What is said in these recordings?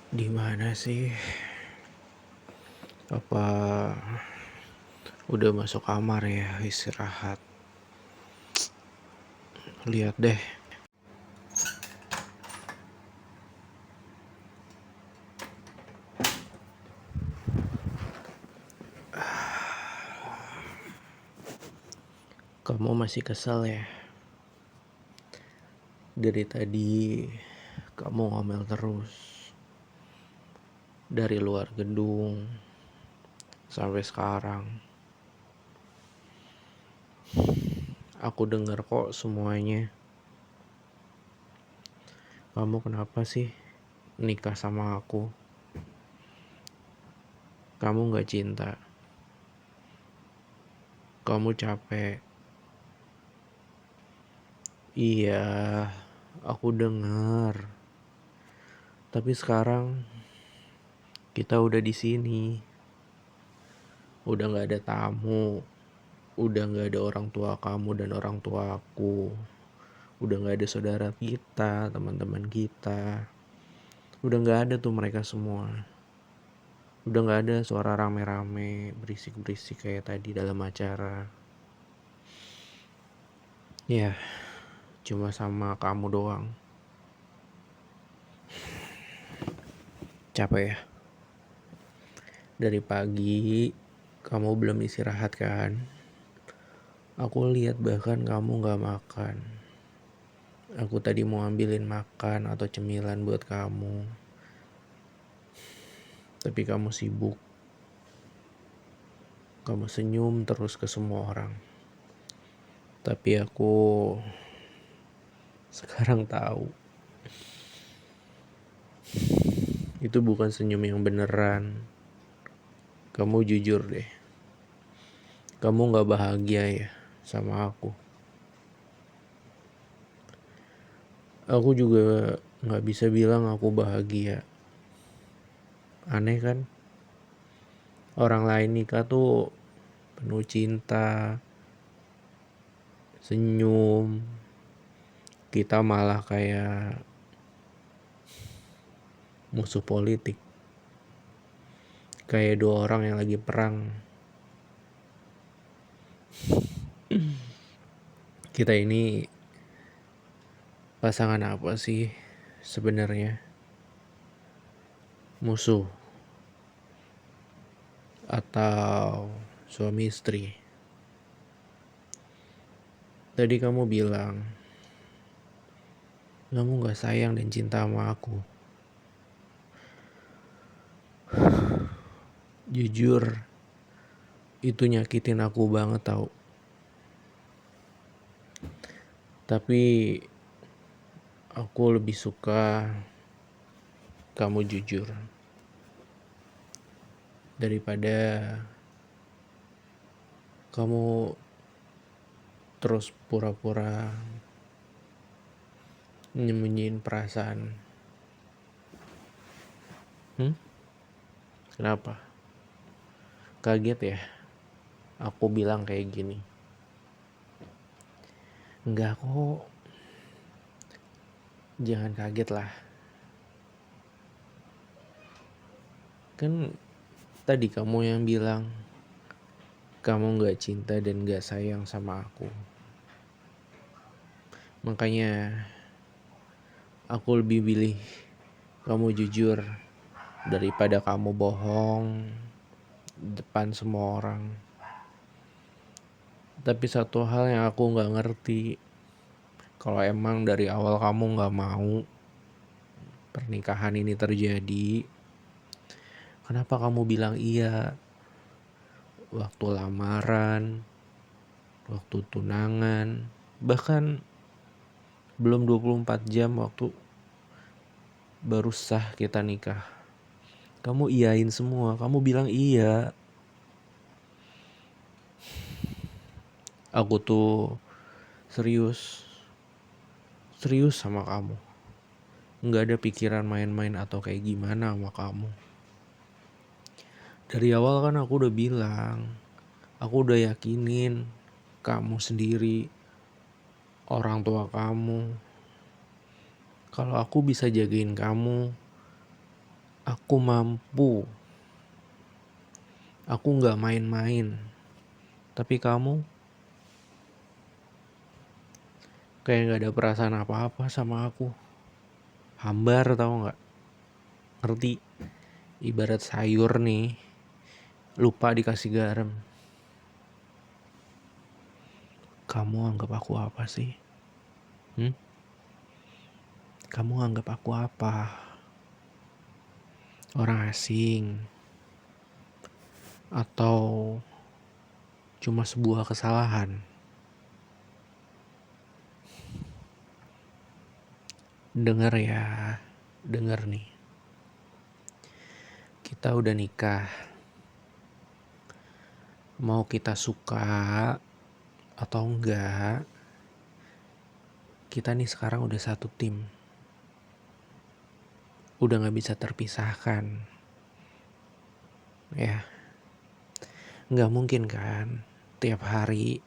Di mana sih? Apa udah masuk kamar ya istirahat? Lihat deh. Kamu masih kesel ya? Dari tadi kamu ngomel terus. Dari luar gedung sampai sekarang. Aku denger kok semuanya. Kamu kenapa sih nikah sama aku? Kamu gak cinta. Kamu capek. Iya, aku denger. Tapi sekarang kita udah di sini. Udah gak ada tamu. Udah gak ada orang tua kamu dan orang tua aku. Udah gak ada saudara kita, teman-teman kita. Udah gak ada tuh mereka semua. Udah gak ada suara rame-rame, berisik-berisik kayak tadi dalam acara. Ya, cuma sama kamu doang. Capek ya? Dari pagi kamu belum istirahat kan? Aku lihat bahkan kamu gak makan. Aku tadi mau ambilin makan atau cemilan buat kamu. Tapi kamu sibuk. Kamu senyum terus ke semua orang. Tapi aku sekarang tahu itu bukan senyum yang beneran. Kamu jujur deh. Kamu gak bahagia ya sama aku. Aku juga gak bisa bilang aku bahagia. Aneh kan? Orang lain nikah tuh penuh cinta, senyum. Kita malah kayak musuh politik. Kayak dua orang yang lagi perang. Kita ini pasangan apa sih sebenarnya? Musuh atau suami istri? Tadi kamu bilang kamu gak sayang dan cinta sama aku. Jujur, itu nyakitin aku banget tau. Tapi aku lebih suka kamu jujur daripada kamu terus pura-pura nyembunyiin perasaan. Kenapa? Kaget ya? Aku bilang kayak gini. Enggak kok. Jangan kaget lah. Kan tadi kamu yang bilang kamu gak cinta dan gak sayang sama aku. Makanya aku lebih pilih kamu jujur daripada kamu bohong depan semua orang. Tapi satu hal yang aku gak ngerti, kalau emang dari awal kamu gak mau pernikahan ini terjadi, kenapa kamu bilang iya waktu lamaran, waktu tunangan, bahkan belum 24 jam waktu baru sah kita nikah. Kamu iyain semua, kamu bilang iya. Aku tuh serius sama kamu. Nggak ada pikiran main-main atau kayak gimana sama kamu. Dari awal kan aku udah bilang, aku udah yakinin kamu sendiri, orang tua kamu, kalau aku bisa jagain kamu Aku mampu. Aku gak main-main. Tapi kamu kayak gak ada perasaan apa-apa sama aku. Hambar tau gak? Ngerti? Ibarat sayur nih, lupa dikasih garam. Kamu anggap aku apa sih? Kamu anggap aku apa? Orang asing? Atau cuma sebuah kesalahan? Dengar ya, dengar nih. Kita udah nikah. Mau kita suka atau enggak, kita nih sekarang udah satu tim. Udah gak bisa terpisahkan. Ya, gak mungkin kan tiap hari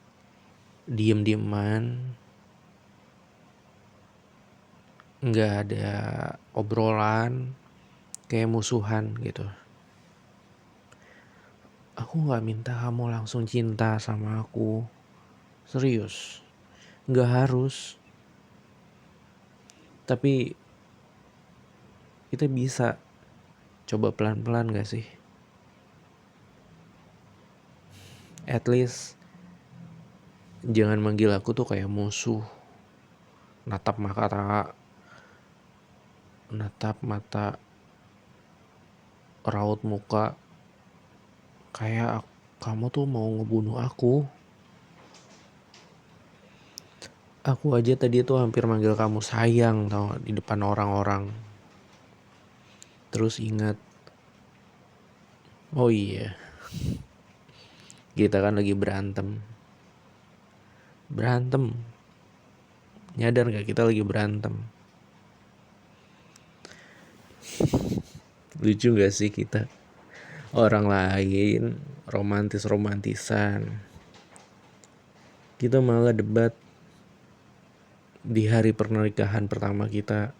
diem-dieman, gak ada obrolan, kayak musuhan gitu. Aku gak minta kamu langsung cinta sama aku. Serius, gak harus. Tapi kita bisa coba pelan-pelan gak sih? At least jangan manggil aku tuh kayak musuh. Natap mata, raut muka, kayak kamu tuh mau ngebunuh aku. Aku aja tadi tuh hampir manggil kamu sayang tau di depan orang-orang. Terus ingat, oh iya, kita kan lagi berantem. Nyadar gak kita lagi berantem? Lucu gak sih kita? Orang lain romantisan, kita malah debat di hari pernikahan pertama kita.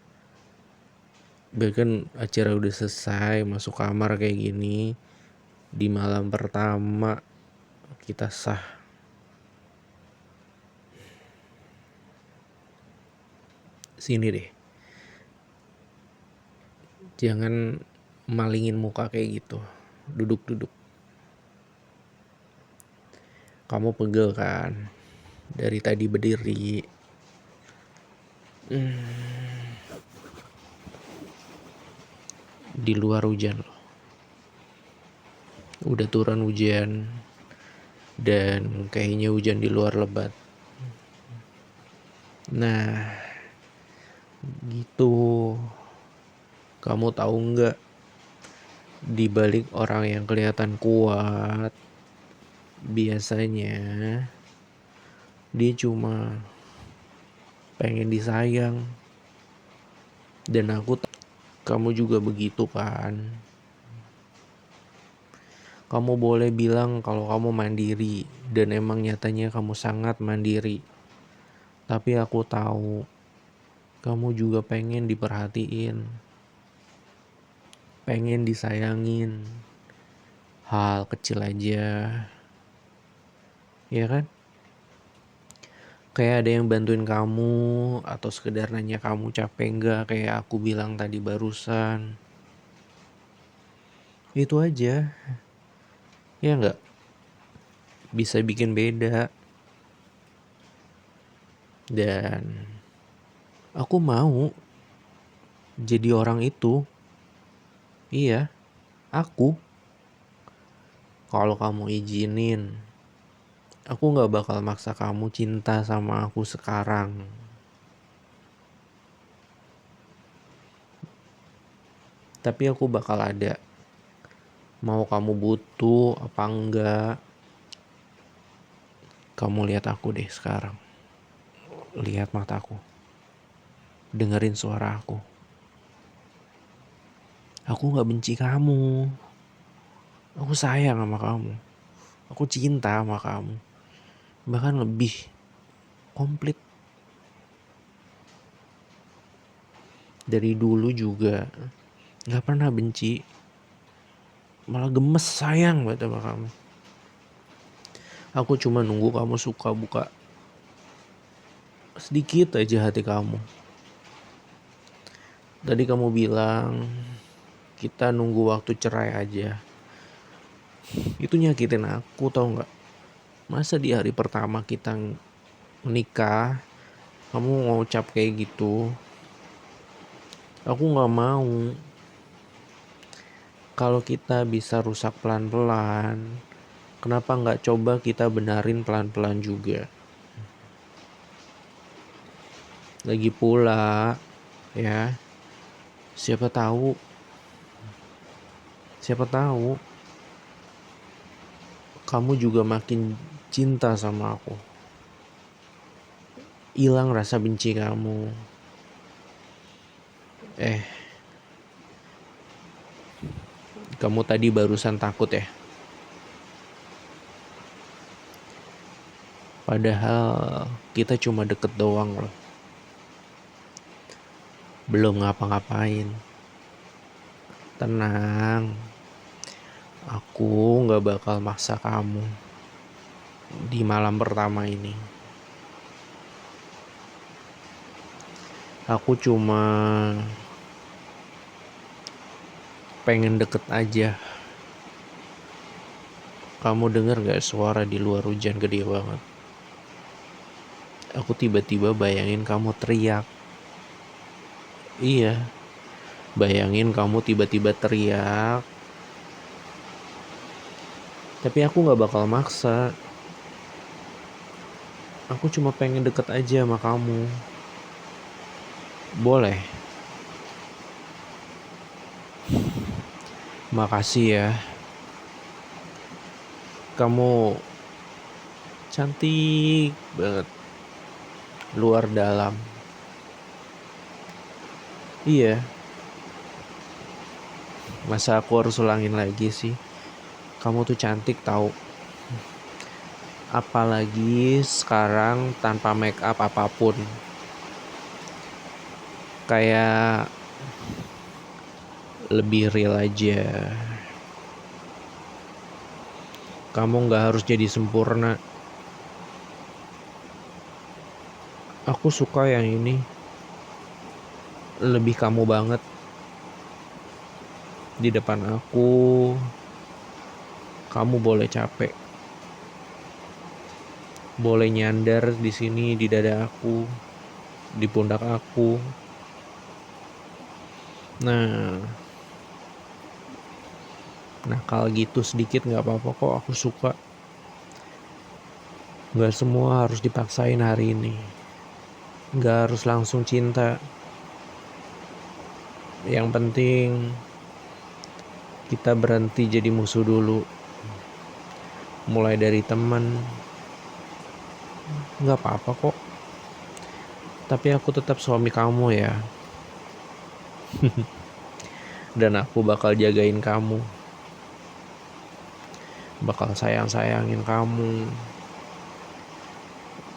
Bahkan acara udah selesai, masuk kamar kayak gini, di malam pertama kita sah. Sini deh, jangan malingin muka kayak gitu. Duduk. Kamu pegel kan? Dari tadi berdiri. Di luar hujan loh. Udah turun hujan. Dan kayaknya hujan di luar lebat. Nah, gitu. Kamu tahu nggak? Di balik orang yang kelihatan kuat, biasanya dia cuma pengen disayang. Dan kamu juga begitu kan? Kamu boleh bilang kalau kamu mandiri, dan emang nyatanya kamu sangat mandiri. Tapi aku tahu kamu juga pengen diperhatiin, pengen disayangin. Hal kecil aja, ya kan? Kayak ada yang bantuin kamu, atau sekedar nanya kamu capek nggak, kayak aku bilang tadi barusan. Itu aja, ya nggak? Bisa bikin beda. Dan aku mau jadi orang itu. Iya, aku. Kalau kamu izinin, aku gak bakal maksa kamu cinta sama aku sekarang. Tapi aku bakal ada. Mau kamu butuh apa enggak, kamu lihat aku deh sekarang. Lihat mataku. Dengerin suara aku. Aku gak benci kamu. Aku sayang sama kamu. Aku cinta sama kamu. Bahkan lebih komplit. Dari dulu juga Gak pernah benci, malah gemes sayang banget sama kamu. Aku cuma nunggu kamu suka buka sedikit aja hati kamu. Tadi kamu bilang kita nunggu waktu cerai aja. Itu nyakitin aku, tau gak? Masa di hari pertama kita menikah kamu ngucap kayak gitu? Aku gak mau. Kalau kita bisa rusak pelan-pelan, kenapa gak coba kita benarin pelan-pelan juga? Lagi pula ya, siapa tahu kamu juga makin cinta sama aku. Hilang rasa benci kamu. Kamu tadi barusan takut ya? Padahal kita cuma deket doang loh. Belum ngapa-ngapain. Tenang. Aku gak bakal maksa kamu di malam pertama ini. Aku cuma pengen deket aja. Kamu denger gak suara di luar hujan gede banget? Aku tiba-tiba bayangin kamu teriak. Iya, bayangin kamu tiba-tiba teriak. Tapi aku gak bakal maksa. Aku cuma pengen deket aja sama kamu. Boleh? Makasih ya. Kamu cantik banget. Luar dalam. Iya. Masa aku harus ulangin lagi sih? Kamu tuh cantik tau. Apalagi sekarang tanpa make up apapun. Kayak lebih real aja. Kamu gak harus jadi sempurna. Aku suka yang ini. Lebih kamu banget. Di depan aku, kamu boleh capek. Boleh nyandar di sini di dada aku, di pundak aku. Nakal gitu sedikit gak apa-apa kok, aku suka. Gak semua harus dipaksain hari ini. Gak harus langsung cinta. Yang penting kita berhenti jadi musuh dulu. Mulai dari teman. Gak apa-apa kok. Tapi aku tetap suami kamu ya. Dan aku bakal jagain kamu. Bakal sayang-sayangin kamu.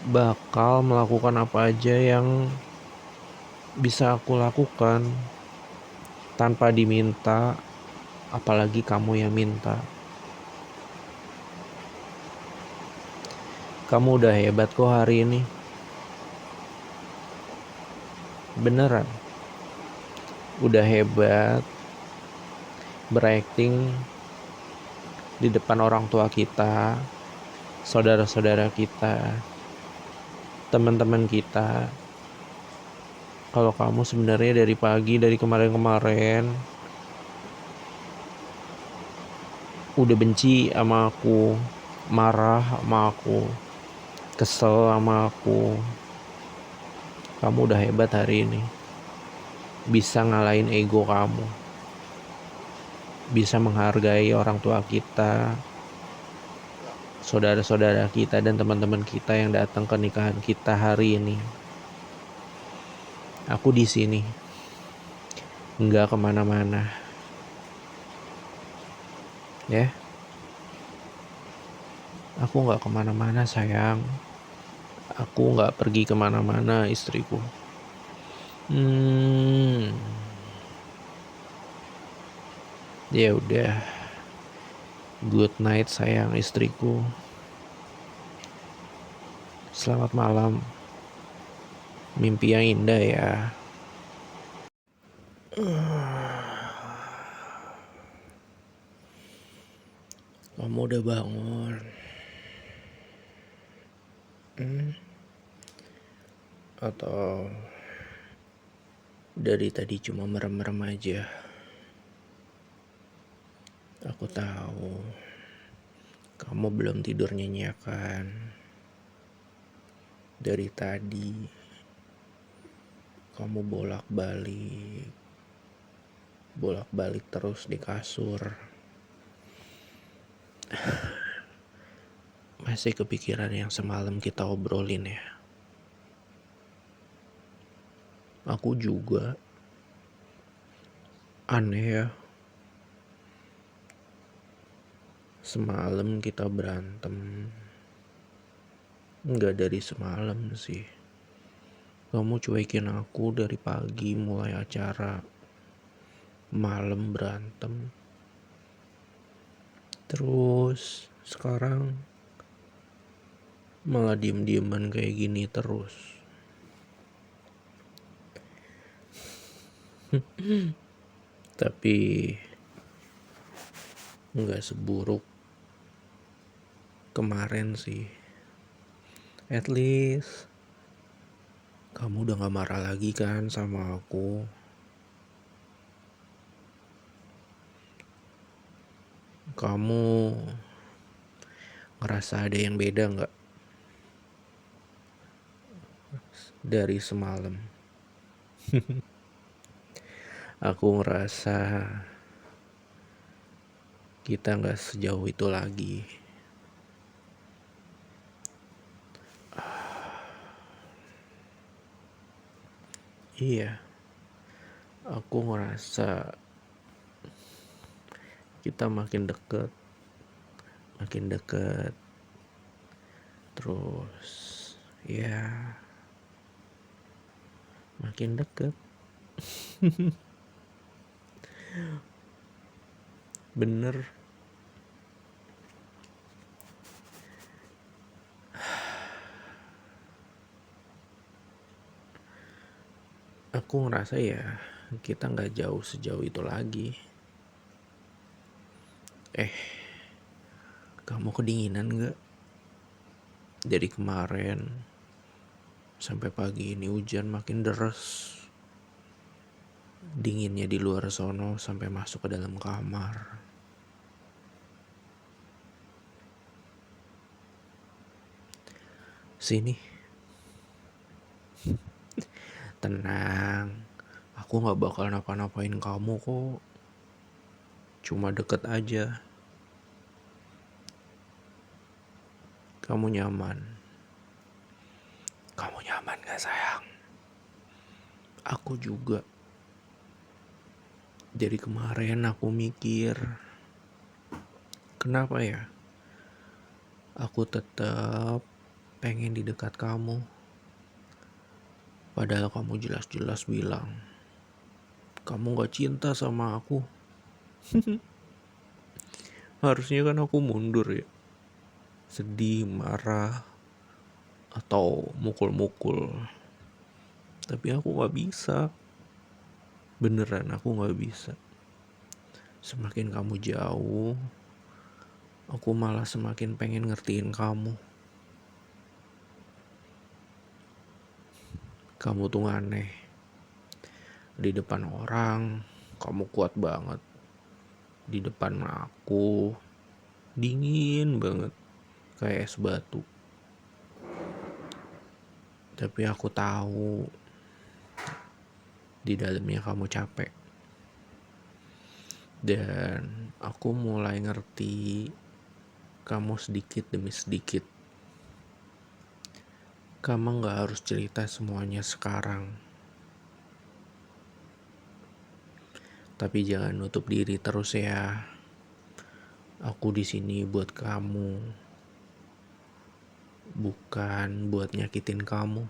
Bakal melakukan apa aja yang bisa aku lakukan tanpa diminta, apalagi kamu yang minta. Kamu udah hebat kok hari ini. Beneran. Udah hebat berakting di depan orang tua kita, saudara-saudara kita, teman-teman kita. Kalau kamu sebenarnya dari pagi, dari kemarin-kemarin udah benci sama aku, marah sama aku, kesel sama aku. Kamu udah hebat hari ini. Bisa ngalahin ego kamu. Bisa menghargai orang tua kita, saudara-saudara kita, dan teman-teman kita yang datang ke nikahan kita hari ini. Aku di sini, nggak kemana-mana, ya. Aku nggak kemana-mana sayang. Aku nggak pergi kemana-mana, istriku. Ya udah, good night sayang istriku. Selamat malam. Mimpi yang indah ya. Kamu udah bangun? Atau dari tadi cuma merem-merem aja? Aku tahu kamu belum tidur nyenyak kan? Dari tadi kamu bolak-balik terus di kasur. Masih kepikiran yang semalam kita obrolin ya? Aku juga. Aneh ya, semalam kita berantem. Enggak dari semalam sih. Kamu cuekin aku dari pagi mulai acara, malam berantem. Terus sekarang malah diem-dieman kayak gini terus. Tapi nggak seburuk kemarin sih. At least kamu udah gak marah lagi kan sama aku. Kamu ngerasa ada yang beda gak dari semalam? Aku ngerasa kita gak sejauh itu lagi. Iya, aku ngerasa kita makin deket. Terus ya makin deket. Bener. Aku ngerasa ya kita gak jauh sejauh itu lagi. Kamu kedinginan gak? Dari kemarin sampai pagi ini hujan makin deras. Dinginnya di luar sono sampai masuk ke dalam kamar. Sini. Tenang. Aku gak bakal napa-napain kamu kok. Cuma deket aja. Kamu nyaman. Kamu nyaman gak sayang? Aku juga. Dari kemarin aku mikir, kenapa ya aku tetap pengen di dekat kamu. Padahal kamu jelas-jelas bilang kamu gak cinta sama aku. Harusnya kan aku mundur ya, sedih, marah, atau mukul-mukul. Tapi aku gak bisa. Beneran aku gak bisa. Semakin kamu jauh, aku malah semakin pengen ngertiin kamu. Kamu tuh aneh. Di depan orang, kamu kuat banget. Di depan aku, dingin banget. Kayak es batu. Tapi aku tahu di dalamnya kamu capek. Dan aku mulai ngerti kamu sedikit demi sedikit. Kamu gak harus cerita semuanya sekarang. Tapi jangan nutup diri terus ya. Aku di sini buat kamu. Bukan buat nyakitin kamu.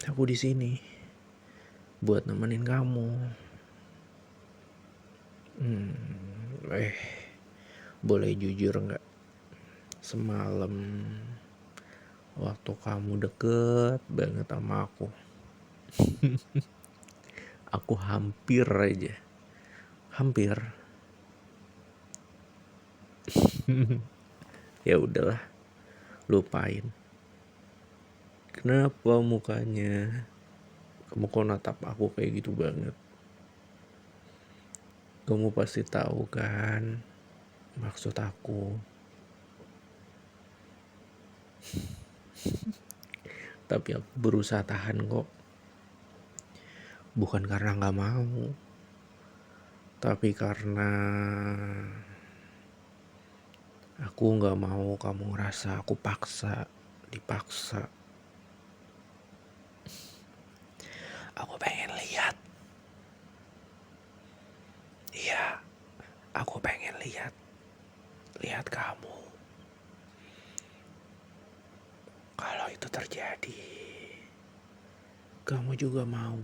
Aku di sini buat nemenin kamu. Hmm, boleh jujur nggak? Semalam waktu kamu deket banget sama aku hampir aja, hampir. Ya udahlah, lupain. Kenapa mukanya? Kamu kok natap aku kayak gitu banget? Kamu pasti tahu kan maksud aku. Tapi aku berusaha tahan kok. Bukan karena gak mau, tapi karena aku gak mau kamu ngerasa aku dipaksa. Aku pengen lihat. Iya, aku pengen lihat kamu. Kalau itu terjadi, kamu juga mau.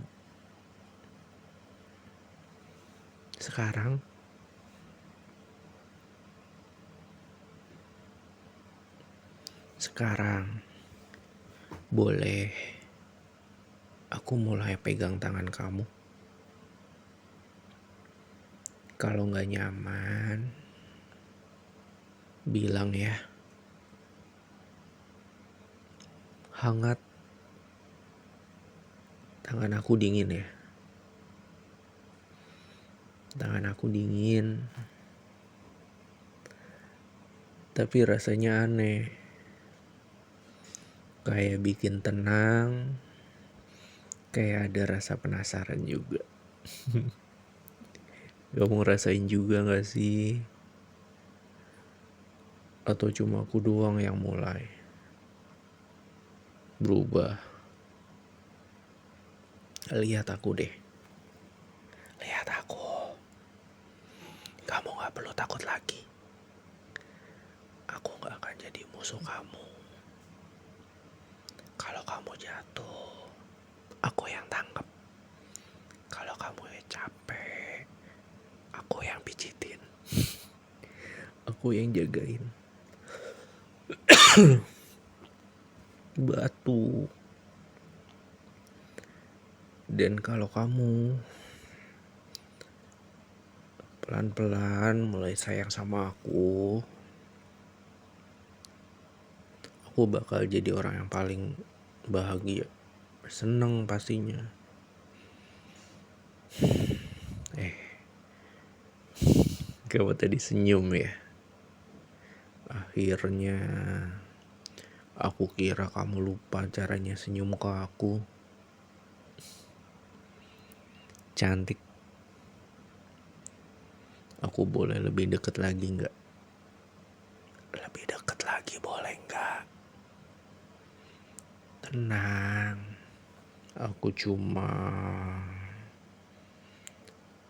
Sekarang boleh aku mulai pegang tangan kamu. Kalau gak nyaman, bilang ya. Hangat. Tangan aku dingin ya. Tangan aku dingin. Tapi rasanya aneh. Kayak bikin tenang. Kayak ada rasa penasaran juga. Kamu ngerasain juga gak sih? Atau cuma aku doang yang mulai berubah? Lihat aku deh. Lihat aku. Kamu gak perlu takut lagi. Aku gak akan jadi musuh kamu. Kalau kamu jatuh, aku yang tangkap. Kalau kamu capek, aku yang pijitin. Aku yang jagain. Batu. Dan kalau kamu pelan-pelan mulai sayang sama aku bakal jadi orang yang paling bahagia, seneng pastinya. Kamu tadi senyum ya. Akhirnya aku kira kamu lupa caranya senyum ke aku. Cantik. Aku boleh lebih deket lagi gak? Lebih deket lagi boleh gak? Tenang. Aku cuma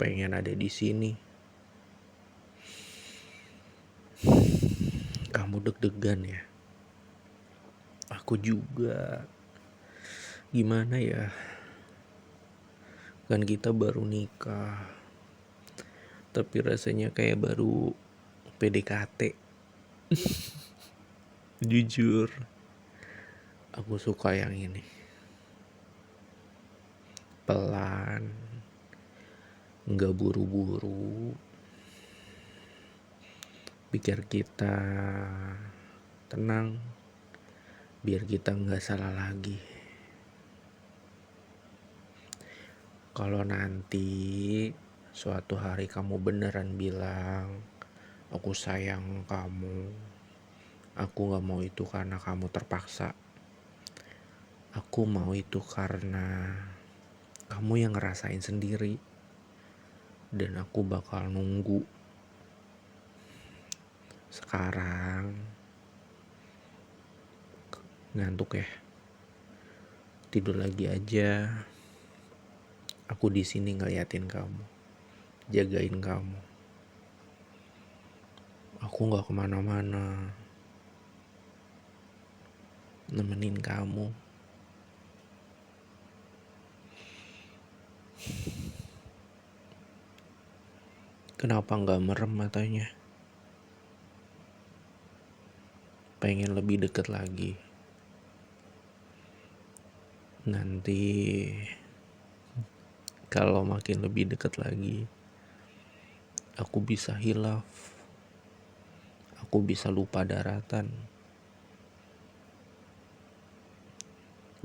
pengen ada di sini. Kamu deg-degan ya? Aku juga. Gimana ya? Kan kita baru nikah. Tapi rasanya kayak baru PDKT. Jujur, aku suka yang ini. Pelan, gak buru-buru. Biar kita tenang, biar kita gak salah lagi. Kalau nanti suatu hari kamu beneran bilang aku sayang kamu, aku gak mau itu karena kamu terpaksa. Aku mau itu karena kamu yang ngerasain sendiri. Dan aku bakal nunggu. Sekarang ngantuk ya. Tidur lagi aja. Aku di sini ngeliatin kamu, jagain kamu. Aku gak kemana-mana, nemenin kamu. Kenapa nggak merem matanya? Pengen lebih deket lagi. Nanti kalau makin lebih deket lagi, aku bisa hilaf. Aku bisa lupa daratan.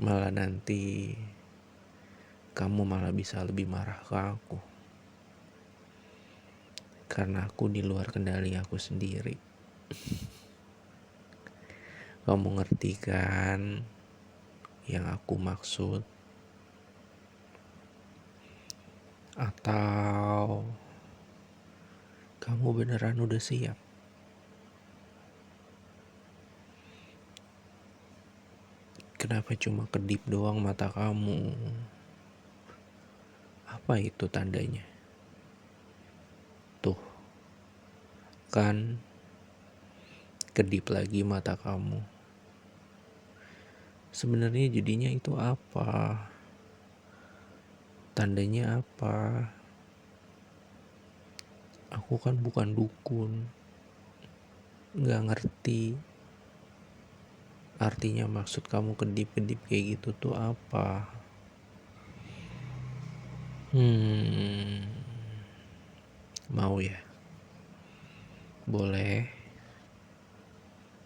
Malah nanti kamu malah bisa lebih marah ke aku. Karena aku di luar kendali aku sendiri. Kamu ngerti kan yang aku maksud? Atau kamu beneran udah siap? Kenapa cuma kedip doang mata kamu? Apa itu tandanya? Tuh, kan kedip lagi mata kamu. Sebenarnya jadinya itu apa? Tandanya apa? Aku kan bukan dukun. Nggak ngerti artinya maksud kamu kedip-kedip kayak gitu tuh apa. Mau ya? Boleh.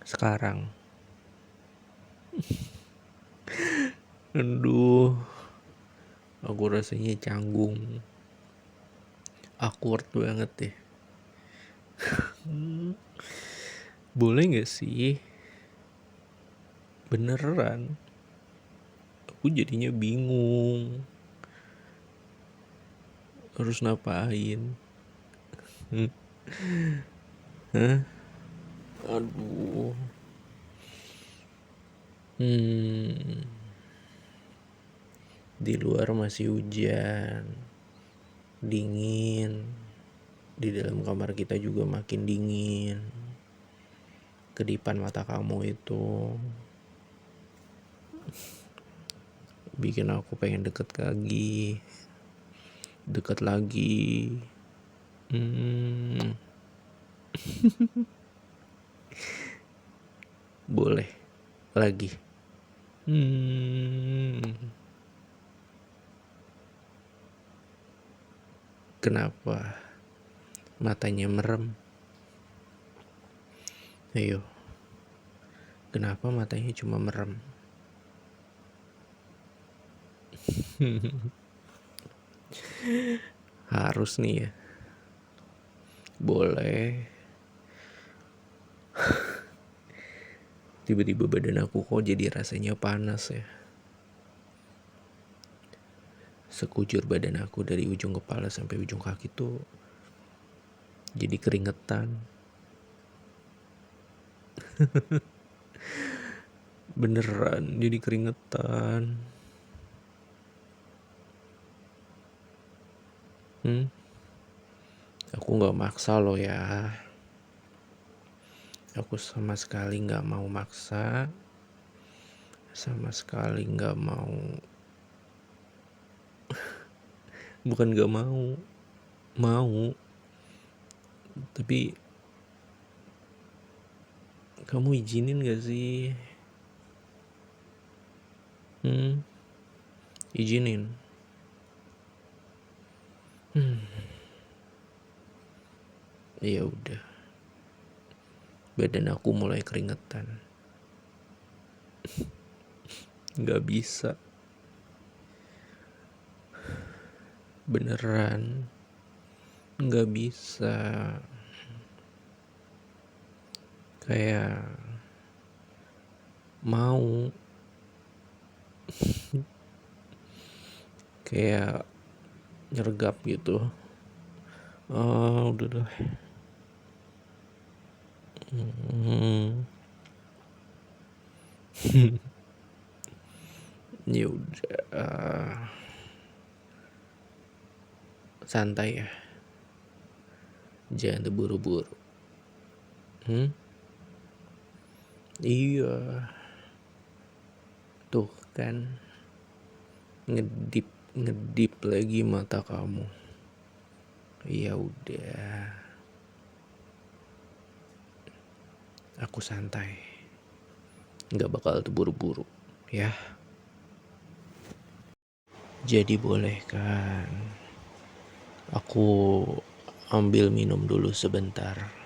Sekarang. Aduh, aku rasanya canggung. Awkward banget deh. Boleh gak sih? Beneran. Aku jadinya bingung. Harus ngapain? Hah? Aduh. Di luar masih hujan. Dingin. Di dalam kamar kita juga makin dingin. Kedipan mata kamu itu bikin aku pengen deket lagi. Deket lagi. Boleh lagi. Kenapa matanya merem? Ayo, kenapa matanya cuma merem? Harus nih ya. Boleh. Tiba-tiba badan aku kok jadi rasanya panas ya. Sekujur badan aku dari ujung kepala sampai ujung kaki tuh jadi keringetan. Beneran jadi keringetan. Aku gak maksa loh ya. Aku sama sekali gak mau maksa. Sama sekali gak mau. Bukan gak mau. Mau. Tapi kamu izinin gak sih? Izinin. Ya udah. Badan aku mulai keringetan. Gak bisa. Beneran. Gak bisa. Kayak mau. Kayak nyergap gitu. Udah dah. Ya udah. Santai ya. Jangan terburu-buru. Iya. Tuh kan. Ngedip lagi mata kamu. Ya udah, aku santai. Nggak bakal terburu-buru, ya. Jadi boleh kan aku ambil minum dulu sebentar.